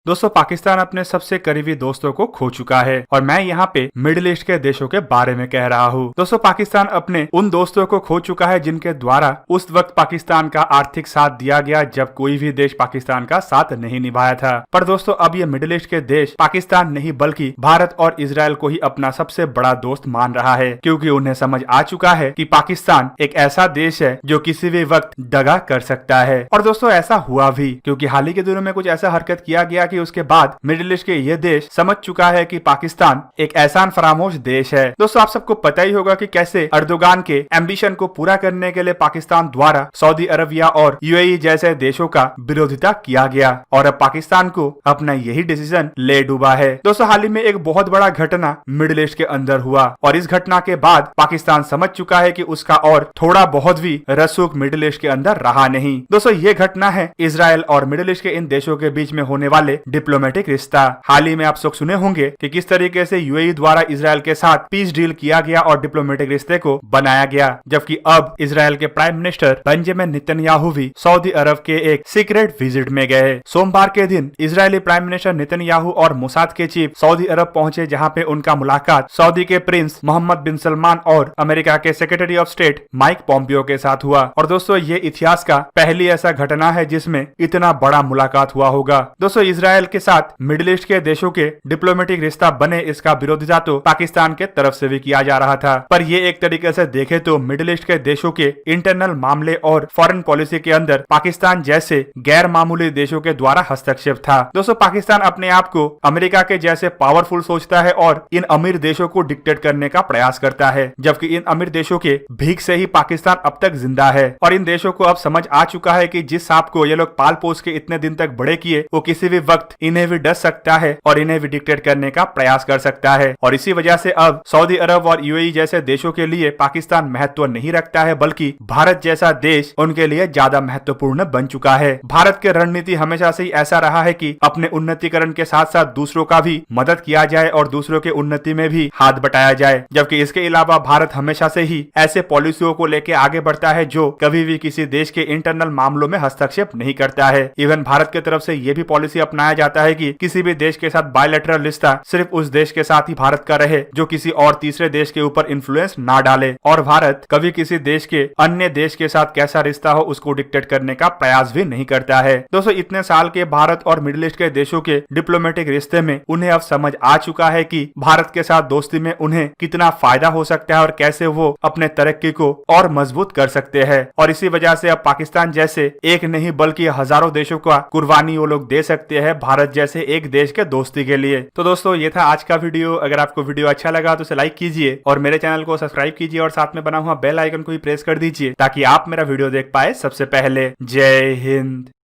दोस्तों पाकिस्तान अपने सबसे करीबी दोस्तों को खो चुका है और मैं यहाँ पे मिडिल ईस्ट के देशों के बारे में कह रहा हूँ। दोस्तों पाकिस्तान अपने उन दोस्तों को खो चुका है जिनके द्वारा उस वक्त पाकिस्तान का आर्थिक साथ दिया गया जब कोई भी देश पाकिस्तान का साथ नहीं निभाया था। पर दोस्तों अब ये मिडिल ईस्ट के देश पाकिस्तान नहीं बल्कि भारत और इजराइल को ही अपना सबसे बड़ा दोस्त मान रहा है, क्योंकि उन्हें समझ आ चुका है कि पाकिस्तान एक ऐसा देश है जो किसी भी वक्त दगा कर सकता है। और दोस्तों ऐसा हुआ भी, क्योंकि हाल ही के दिनों में कुछ ऐसा हरकत किया गया कि उसके बाद मिडिल ईस्ट के ये देश समझ चुका है कि पाकिस्तान एक एहसान फरामोश देश है। दोस्तों आप सबको पता ही होगा कि कैसे अर्दोगान के एम्बिशन को पूरा करने के लिए पाकिस्तान द्वारा सऊदी अरबिया और यूएई जैसे देशों का विरोधिता किया गया और अब पाकिस्तान को अपना यही डिसीजन ले डूबा है। दोस्तों हाल ही में एक बहुत बड़ा घटना मिडिल ईस्ट के अंदर हुआ और इस घटना के बाद पाकिस्तान समझ चुका है कि उसका और थोड़ा बहुत भी रसूख मिडिल ईस्ट के अंदर रहा नहीं। दोस्तों ये घटना है इजराइल और मिडिल ईस्ट के इन देशों के बीच में होने वाले डिप्लोमेटिक रिश्ता। हाल ही में आप सब सुने होंगे कि किस तरीके से यूएई द्वारा इजराइल के साथ पीस डील किया गया और डिप्लोमेटिक रिश्ते को बनाया गया, जबकि अब इजराइल के प्राइम मिनिस्टर बेंजामिन नेतन्याहू भी सऊदी अरब के एक सीक्रेट विजिट में गए। सोमवार के दिन इजरायली प्राइम मिनिस्टर नेतन्याहू और मोसाद के चीफ सऊदी अरब पहुंचे, जहां पे उनका मुलाकात सऊदी के प्रिंस मोहम्मद बिन सलमान और अमेरिका के secretary of state Mike Pompeo के साथ हुआ। और दोस्तों ये इतिहास का पहली ऐसा घटना है जिसमें इतना बड़ा मुलाकात हुआ होगा। दोस्तों इजराइल के साथ मिडिल ईस्ट के देशों के डिप्लोमेटिक रिश्ता बने, इसका विरोधिता तो पाकिस्तान के तरफ से भी किया जा रहा था, पर ये एक तरीके से देखे तो मिडिल ईस्ट के देशों के इंटरनल मामले और फॉरेन पॉलिसी के अंदर पाकिस्तान जैसे गैर मामूली देशों के द्वारा हस्तक्षेप था। दोस्तों पाकिस्तान अपने आप को अमेरिका के जैसे पावरफुल सोचता है और इन अमीर देशों को डिक्टेट करने का प्रयास करता है, जबकि इन अमीर देशों के भीख से ही पाकिस्तान अब तक जिंदा है। और इन देशों को अब समझ आ चुका है कि जिस सांप को ये लोग पाल पोस के इतने दिन तक बड़े किए वो किसी भी वक्त इन्हें भी डस सकता है और इन्हें भी डिक्टेट करने का प्रयास कर सकता है। और इसी वजह से अब सऊदी अरब और यूएई जैसे देशों के लिए पाकिस्तान महत्व नहीं रखता है, बल्कि भारत जैसा देश उनके लिए ज्यादा महत्वपूर्ण बन चुका है। भारत की रणनीति हमेशा से ही ऐसा रहा है कि अपने उन्नतिकरण के साथ साथ दूसरों का भी मदद किया जाए और दूसरों के उन्नति में भी हाथ बटाया जाए, जबकि इसके अलावा भारत हमेशा से ही ऐसे पॉलिसियों को लेकर आगे बढ़ता है जो कभी भी किसी देश के इंटरनल मामलों में हस्तक्षेप नहीं करता है। इवन भारत की तरफ से ये भी पॉलिसी अपनाया जाता है कि किसी भी देश के साथ बायलैटरल रिश्ता सिर्फ उस देश के साथ ही भारत का रहे जो किसी और तीसरे देश के ऊपर इन्फ्लुएंस ना डाले, और भारत कभी किसी देश के अन्य देश के साथ कैसा रिश्ता हो उसको डिक्टेट करने का प्रयास भी नहीं करता है। दोस्तों इतने साल के भारत और मिडिल ईस्ट के देशों के डिप्लोमेटिक रिश्ते में उन्हें अब समझ आ चुका है कि भारत के साथ दोस्ती में उन्हें कितना फायदा हो सकता है और कैसे वो अपने तरक्की को और मजबूत कर सकते हैं। और इसी वजह से अब पाकिस्तान जैसे एक नहीं बल्कि हजारों देशों का कुर्बानी वो लोग दे सकते हैं भारत जैसे एक देश के दोस्ती के लिए। तो दोस्तों ये था आज का वीडियो। अगर आपको वीडियो अच्छा लगा तो उसे लाइक कीजिए और मेरे चैनल को सब्सक्राइब कीजिए और साथ में बना हुआ बेल आइकन को भी प्रेस कर दीजिए ताकि आप मेरा वीडियो देख पाए सबसे पहले। जय हिंद।